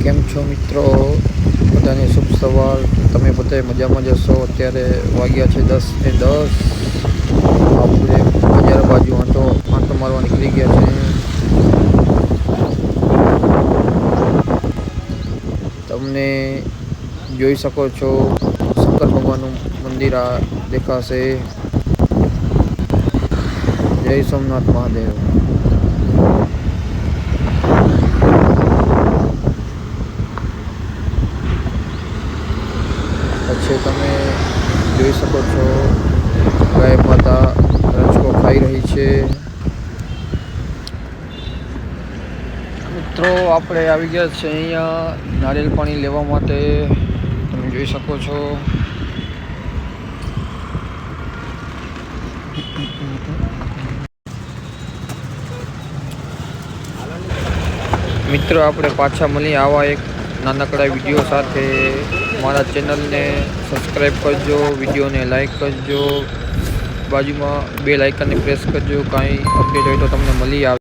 કેમ છો મિત્રો? બધાને શુભ સવાર। તમે બધા મજામાં જશો। અત્યારે વાગ્યા છે 10:10। આપણે બજાર બાજુ આંટો મારવા નીકળી ગયા છે। તમને જોઈ શકો છો શંકર ભગવાનનું મંદિર આ દેખાશે। જય સોમનાથ મહાદેવ। પછી તમે જોઈ શકો છો ગાય માતા રજકો ખાઈ રહી છે। મિત્રો આપણે આવી ગયા છે અહીંયા નારિયેળ પાણી લેવા માટે। તમે જોઈ શકો છો। મિત્રો આપણે પાછા મળીએ આવા એક નાનકડા વિડીયો સાથે। મારા ચેનલને સબસ્ક્રાઈબ કરજો, વિડીયોને લાઈક કરજો, બાજુમાં બેલ આઇકનને પ્રેસ કરજો। કાંઈ અપડેટ હોય તો તમને મળી આવે।